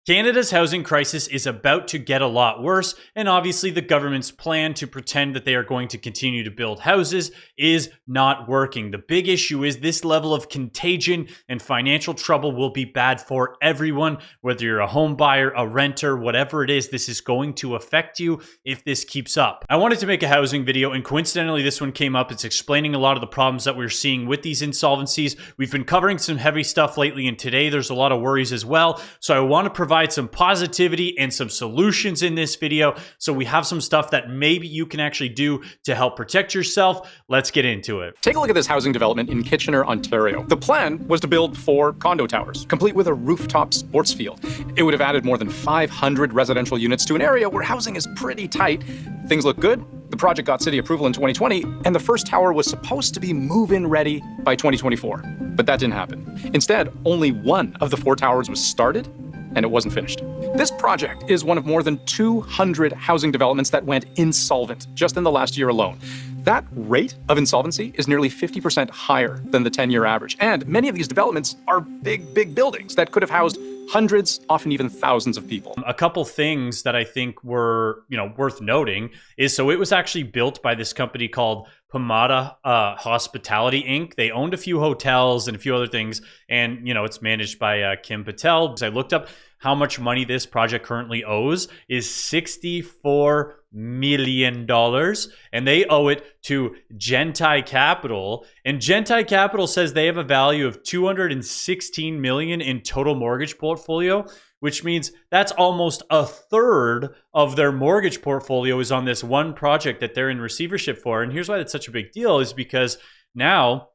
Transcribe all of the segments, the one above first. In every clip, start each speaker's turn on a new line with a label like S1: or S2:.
S1: Canada's housing crisis is about to get a lot worse, and obviously the government's plan to pretend that they are going to continue to build houses is not working. The big issue is this level of contagion and financial trouble will be bad for everyone, whether you're a home buyer, a renter, whatever it is, this is going to affect you if this keeps up. I wanted to make a housing video, and coincidentally this one came up. It's explaining a lot of the problems that we're seeing with these insolvencies. We've been covering some heavy stuff lately, and today there's a lot of worries as well. So I want to provide some positivity and some solutions in this video. So we have some stuff that maybe you can actually do to help protect yourself. Let's get into it.
S2: Take a look at this housing development in Kitchener, Ontario. The plan was to build 4 condo towers, complete with a rooftop sports field. It would have added more than 500 residential units to an area where housing is pretty tight. Things look good. The project got city approval in 2020, and the first tower was supposed to be move-in ready by 2024. But that didn't happen. Instead, only one of the 4 towers was started, and it wasn't finished. This project is one of more than 200 housing developments that went insolvent just in the last year alone. That rate of insolvency is nearly 50% higher than the 10-year average. And many of these developments are big buildings that could have housed hundreds, often even thousands of people.
S1: A couple things that I think were, worth noting is, so it was actually built by this company called Pomata Hospitality Inc. They owned a few hotels and a few other things, and it's managed by Kim Patel. I looked up how much money this project currently owes is $64 million, and they owe it to Gentai Capital. And Gentai Capital says they have a value of $216 million in total mortgage portfolio, which means that's almost a third of their mortgage portfolio is on this one project that they're in receivership for. And here's why that's such a big deal, is because now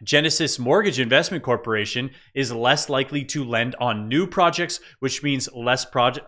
S1: Genesis Mortgage Investment Corporation is less likely to lend on new projects, which means less projects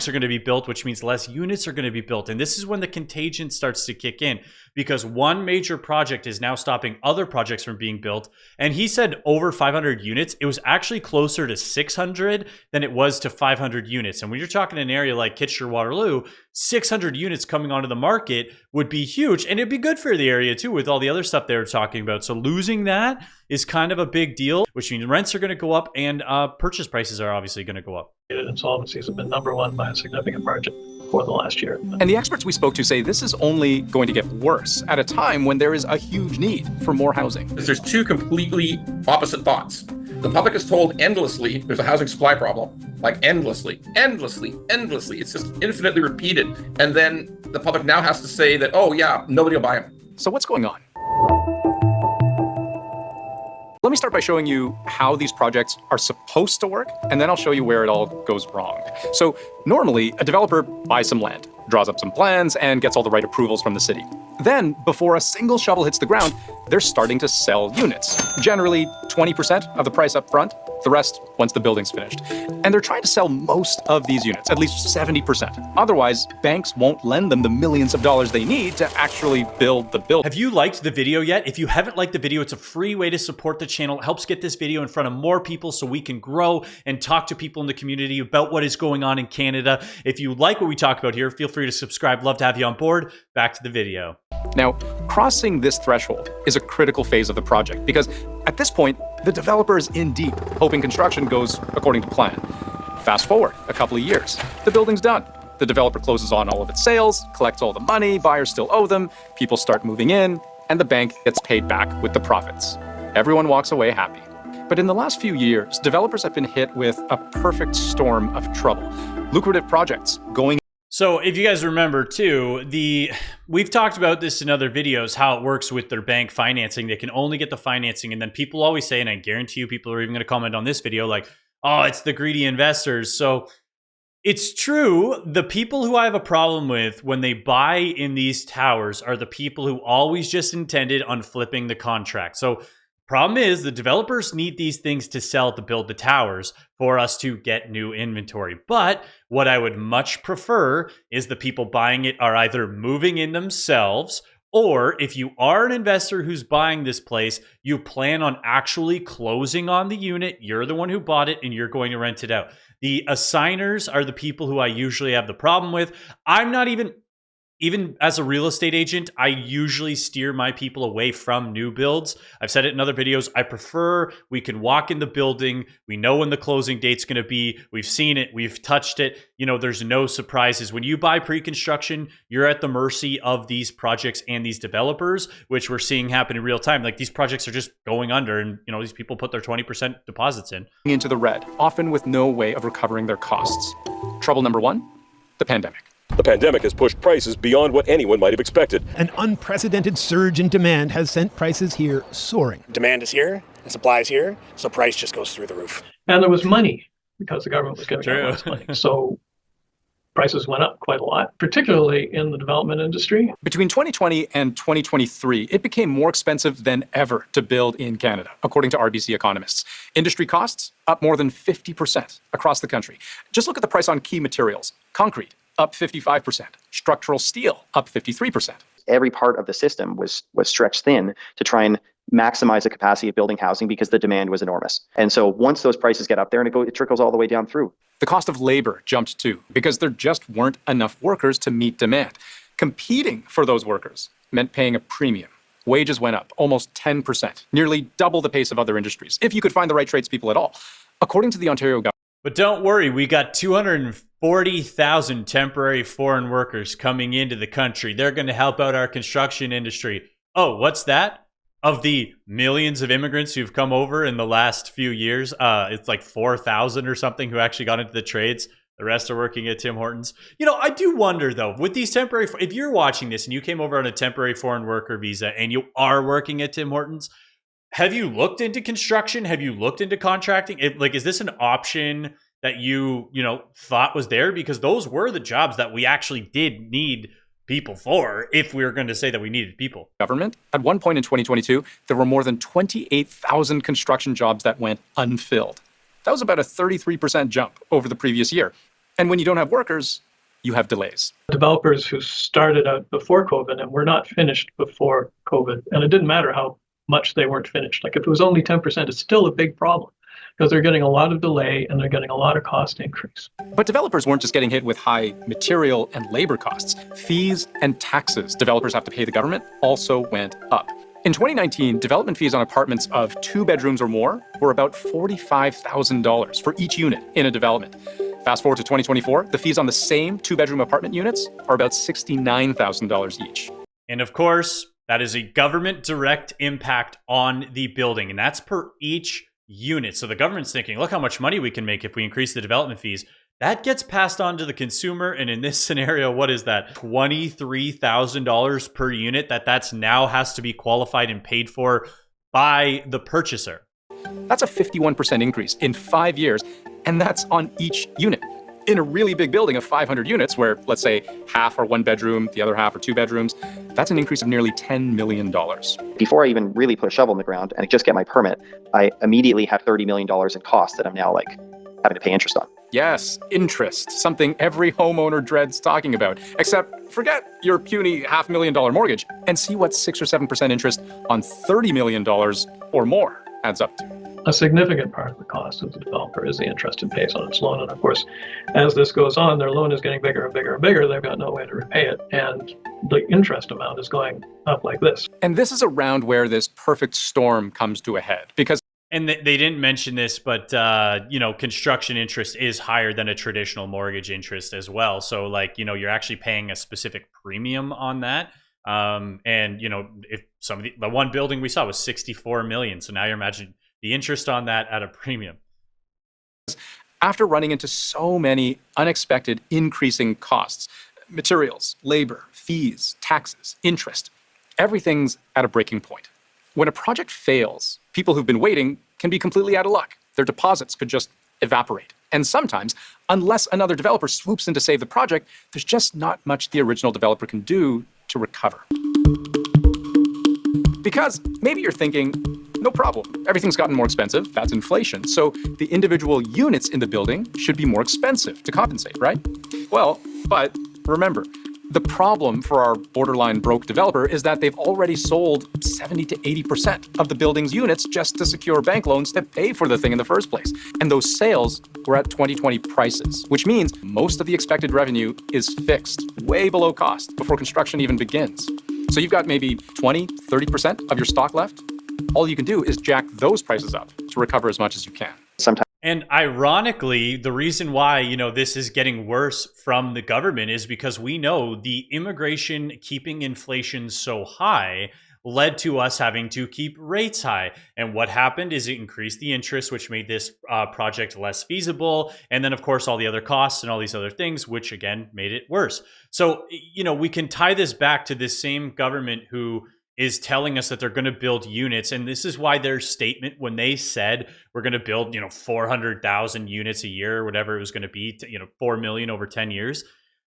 S1: are going to be built, which means less units are going to be built. And this is when the contagion starts to kick in, because one major project is now stopping other projects from being built. And he said over 500 units. It was actually closer to 600 than it was to 500 units. And when you're talking an area like Kitchener-Waterloo, 600 units coming onto the market would be huge. And it'd be good for the area too, with all the other stuff they were talking about. So losing that is kind of a big deal, which means rents are going to go up and purchase prices are obviously going to go up.
S3: Insolvencies have been number one by a significant margin for the last year.
S2: And the experts we spoke to say this is only going to get worse at a time when there is a huge need for more housing.
S4: There's 2 completely opposite thoughts. The public is told endlessly there's a housing supply problem, like endlessly. It's just infinitely repeated. And then the public now has to say that, oh yeah, nobody will buy them.
S2: So what's going on? Let me start by showing you how these projects are supposed to work, and then I'll show you where it all goes wrong. So normally, a developer buys some land, draws up some plans, and gets all the right approvals from the city. Then, before a single shovel hits the ground, they're starting to sell units. Generally, 20% of the price up front, the rest once the building's finished. And they're trying to sell most of these units, at least 70%. Otherwise, banks won't lend them the millions of dollars they need to actually build the building.
S1: Have you liked the video yet? If you haven't liked the video, it's a free way to support the channel. It helps get this video in front of more people so we can grow and talk to people in the community about what is going on in Canada. If you like what we talk about here, feel free to subscribe. Love to have you on board. Back to the video.
S2: Now, crossing this threshold is a critical phase of the project because at this point, the developer is in deep, hoping construction goes according to plan. Fast forward a couple of years, the building's done. The developer closes on all of its sales, collects all the money, buyers still owe them, people start moving in, and the bank gets paid back with the profits. Everyone walks away happy. But in the last few years, developers have been hit with a perfect storm of trouble. Lucrative projects going.
S1: So if you guys remember too, we've talked about this in other videos, how it works with their bank financing. They can only get the financing, and then people always say, and I guarantee you people are even going to comment on this video like, oh, it's the greedy investors. So it's true. The people who I have a problem with when they buy in these towers are the people who always just intended on flipping the contract. So problem is the developers need these things to sell to build the towers for us to get new inventory. But what I would much prefer is the people buying it are either moving in themselves, or if you are an investor who's buying this place, you plan on actually closing on the unit. You're the one who bought it and you're going to rent it out. The assigners are the people who I usually have the problem with. I'm not even even as a real estate agent, I usually steer my people away from new builds. I've said it in other videos. I prefer we can walk in the building. We know when the closing date's going to be. We've seen it. We've touched it. You know, there's no surprises. When you buy pre-construction, you're at the mercy of these projects and these developers, which we're seeing happen in real time. Like, these projects are just going under, and, you know, these people put their 20% deposits in.
S2: Into the red, often with no way of recovering their costs. Trouble number one, the pandemic.
S5: The pandemic has pushed prices beyond what anyone might have expected.
S6: An unprecedented surge in demand has sent prices here soaring.
S7: Demand is here, and supply is here, so price just goes through the roof.
S3: And there was money because the government was giving out less money. So prices went up quite a lot, particularly in the development industry.
S2: Between 2020 and 2023, it became more expensive than ever to build in Canada, according to RBC economists. Industry costs up more than 50% across the country. Just look at the price on key materials. Concrete, up 55%. Structural steel, up 53%.
S8: Every part of the system was stretched thin to try and maximize the capacity of building housing because the demand was enormous. And so once those prices get up there, and it trickles all the way down through.
S2: The cost of labor jumped too, because there just weren't enough workers to meet demand. Competing for those workers meant paying a premium. Wages went up almost 10%, nearly double the pace of other industries, if you could find the right tradespeople at all. According to the Ontario government.
S1: But don't worry, we got 240,000 temporary foreign workers coming into the country. They're going to help out our construction industry. Oh, what's that? Of the millions of immigrants who've come over in the last few years, it's like 4,000 or something who actually got into the trades. The rest are working at Tim Hortons. You know, I do wonder, though, with these temporary, if you're watching this and you came over on a temporary foreign worker visa and you are working at Tim Hortons, have you looked into construction? Have you looked into contracting? Is this an option that you thought was there? Because those were the jobs that we actually did need people for, if we were going to say that we needed people.
S2: Government. At one point in 2022, there were more than 28,000 construction jobs that went unfilled. That was about a 33% jump over the previous year. And when you don't have workers, you have delays.
S3: Developers who started out before COVID and were not finished before COVID, and it didn't matter how much they weren't finished. Like, if it was only 10%, it's still a big problem because they're getting a lot of delay and they're getting a lot of cost increase.
S2: But developers weren't just getting hit with high material and labor costs. Fees and taxes developers have to pay the government also went up. In 2019, development fees on apartments of 2 bedrooms or more were about $45,000 for each unit in a development. Fast forward to 2024, the fees on the same 2-bedroom apartment units are about $69,000 each.
S1: And of course, that is a government direct impact on the building, and that's per each unit. So the government's thinking, look how much money we can make if we increase the development fees. That gets passed on to the consumer, and in this scenario, what is that? $23,000 per unit that's now has to be qualified and paid for by the purchaser.
S2: That's a 51% increase in 5 years, and that's on each unit. In a really big building of 500 units, where, let's say, half are 1 bedroom, the other half are 2 bedrooms, that's an increase of nearly $10 million.
S8: Before I even really put a shovel in the ground and just get my permit, I immediately have $30 million in costs that I'm now having to pay interest on.
S2: Yes, interest, something every homeowner dreads talking about. Except forget your puny $500,000 mortgage and see what 6 or 7% interest on $30 million or more adds up to.
S3: A significant part of the cost of the developer is the interest it pays on its loan. And of course, as this goes on, their loan is getting bigger and bigger and bigger. They've got no way to repay it. And the interest amount is going up like this.
S2: And this is around where this perfect storm comes to a head. Because
S1: And they didn't mention this, but construction interest is higher than a traditional mortgage interest as well. So you're actually paying a specific premium on that. If the one building we saw was 64 million. So now you're imagining the interest on that at a premium.
S2: After running into so many unexpected increasing costs, materials, labor, fees, taxes, interest, everything's at a breaking point. When a project fails, people who've been waiting can be completely out of luck. Their deposits could just evaporate. And sometimes, unless another developer swoops in to save the project, there's just not much the original developer can do to recover. Because maybe you're thinking, no problem, everything's gotten more expensive, that's inflation, so the individual units in the building should be more expensive to compensate, right? Well, but remember, The problem for our borderline broke developer is that they've already sold 70 to 80% of the building's units just to secure bank loans to pay for the thing in the first place. And those sales were at 2020 prices, which means most of the expected revenue is fixed, way below cost, before construction even begins. So you've got maybe 20, 30% of your stock left. All you can do is jack those prices up to recover as much as you can.
S8: Sometimes.
S1: And ironically, the reason why, this is getting worse from the government is because we know the immigration keeping inflation so high led to us having to keep rates high. And what happened is it increased the interest, which made this project less feasible. And then, of course, all the other costs and all these other things, which again made it worse. So, we can tie this back to this same government who is telling us that they're going to build units. And this is why their statement, when they said we're going to build, 400,000 units a year, or whatever it was going to be, 4 million over 10 years,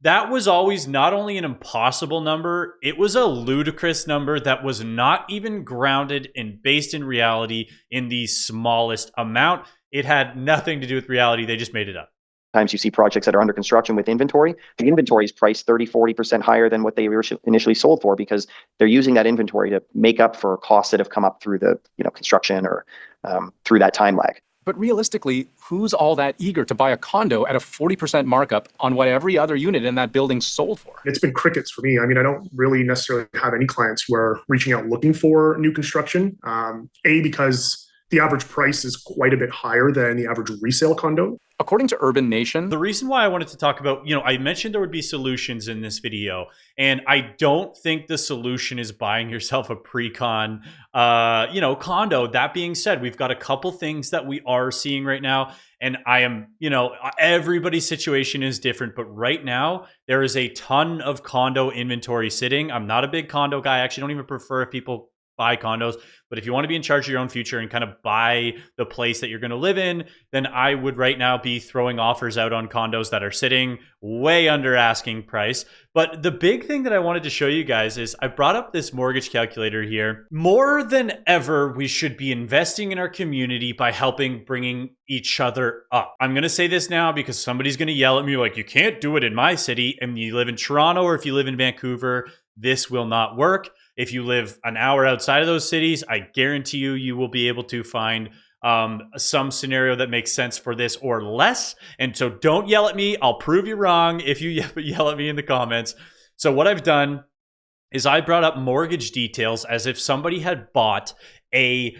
S1: that was always not only an impossible number, it was a ludicrous number that was not even grounded and based in reality in the smallest amount. It had nothing to do with reality. They just made it up.
S8: Sometimes you see projects that are under construction with inventory. The inventory is priced 30, 40% higher than what they were initially sold for, because they're using that inventory to make up for costs that have come up through the construction or through that time lag.
S2: But realistically, who's all that eager to buy a condo at a 40% markup on what every other unit in that building sold for?
S9: It's been crickets for me. I mean, I don't really necessarily have any clients who are reaching out looking for new construction. Because the average price is quite a bit higher than the average resale condo.
S2: According to Urban Nation,
S1: the reason why I wanted to talk about, I mentioned there would be solutions in this video, and I don't think the solution is buying yourself a pre-con, condo. That being said, we've got a couple things that we are seeing right now, and I am, everybody's situation is different, but right now there is a ton of condo inventory sitting. I'm not a big condo guy. I actually don't even prefer if people buy condos, but if you want to be in charge of your own future and kind of buy the place that you're going to live in, then I would right now be throwing offers out on condos that are sitting way under asking price. But the big thing that I wanted to show you guys is I brought up this mortgage calculator here. More than ever, we should be investing in our community by helping bringing each other up. I'm going to say this now because somebody's going to yell at me like, you can't do it in my city. And you live in Toronto, or if you live in Vancouver, this will not work. If you live an hour outside of those cities, I guarantee you will be able to find some scenario that makes sense for this or less. And so don't yell at me. I'll prove you wrong if you yell at me in the comments. So what I've done is I brought up mortgage details as if somebody had bought a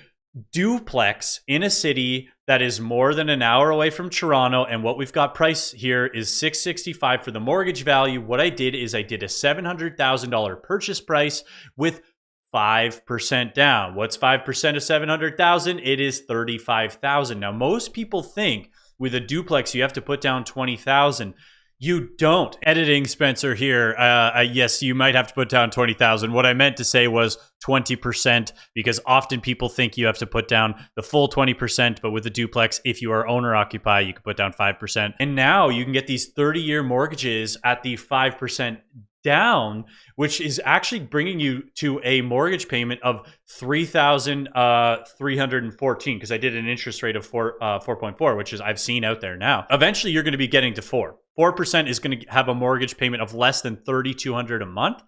S1: duplex in a city that is more than an hour away from Toronto, and what we've got price here is $665 for the mortgage value. What I did is I did a $700,000 purchase price with 5% down. What's 5% of 700,000? It is 35,000. Now, most people think with a duplex you have to put down 20,000. You don't. Editing Spencer here. Yes, you might have to put down 20,000. What I meant to say was 20%, because often people think you have to put down the full 20%, but with a duplex, if you are owner occupied, you can put down 5%. And now you can get these 30-year mortgages at the 5% down, which is actually bringing you to a mortgage payment of $3,314, because I did an interest rate of 4.4, which is I've seen out there now. Eventually, you're going to be getting to 4%. 4% is going to have a mortgage payment of less than $3,200 a month.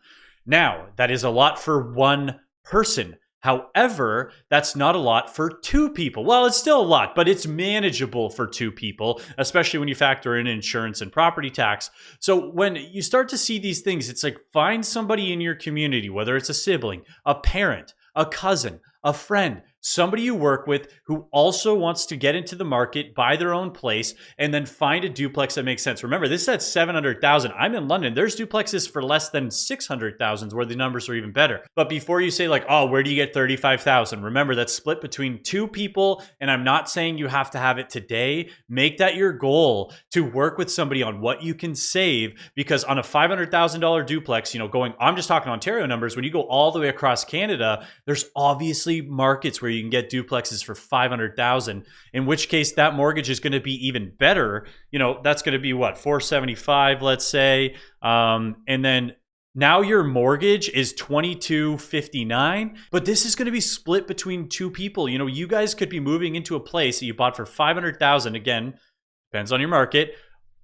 S1: Now, that is a lot for one person. However, that's not a lot for two people. Well, it's still a lot, but it's manageable for two people, especially when you factor in insurance and property tax. So when you start to see these things, it's like find somebody in your community, whether it's a sibling, a parent, a cousin, a friend, somebody you work with who also wants to get into the market, buy their own place, and then find a duplex that makes sense. Remember, this is at 700,000. I'm in London. There's duplexes for less than 600,000 where the numbers are even better. But before you say like, oh, where do you get 35,000? Remember, that's split between two people. And I'm not saying you have to have it today. Make that your goal to work with somebody on what you can save, because on a $500,000 duplex, I'm just talking Ontario numbers. When you go all the way across Canada, there's obviously markets where you can get duplexes for 500,000, in which case that mortgage is going to be even better. That's going to be what, 475, let's say. And then now your mortgage is $2,259, but this is going to be split between two people. You guys could be moving into a place that you bought for 500,000. Again, depends on your market,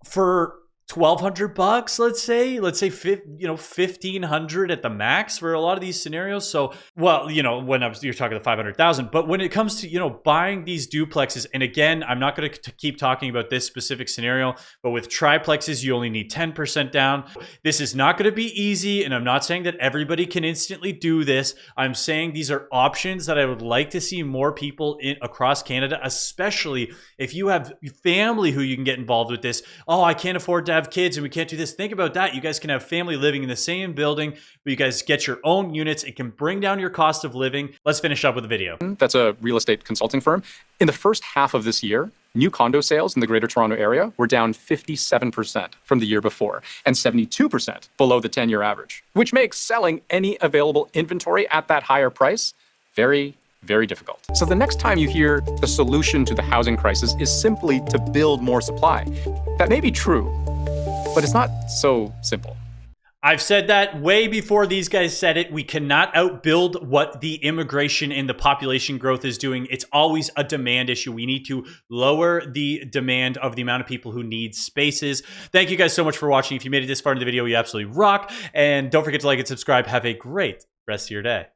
S1: for $1,200, let's say 1,500 at the max for a lot of these scenarios. So, well, when you're talking the 500,000, but when it comes to buying these duplexes, and again, I'm not going to keep talking about this specific scenario, but with triplexes, you only need 10% down. This is not going to be easy, and I'm not saying that everybody can instantly do this. I'm saying these are options that I would like to see more people in across Canada, especially if you have family who you can get involved with this. Oh, I can't afford to have kids and we can't do this. Think about that. You guys can have family living in the same building, but you guys get your own units. It can bring down your cost of living. Let's finish up with the video.
S2: That's a real estate consulting firm. In the first half of this year, new condo sales in the Greater Toronto Area were down 57% from the year before and 72% below the 10-year average, which makes selling any available inventory at that higher price very, very difficult. So the next time you hear the solution to the housing crisis is simply to build more supply, that may be true, but it's not so simple.
S1: I've said that way before these guys said it. We cannot outbuild what the immigration and the population growth is doing. It's always a demand issue. We need to lower the demand of the amount of people who need spaces. Thank you guys so much for watching. If you made it this far in the video, you absolutely rock. And don't forget to like and subscribe. Have a great rest of your day.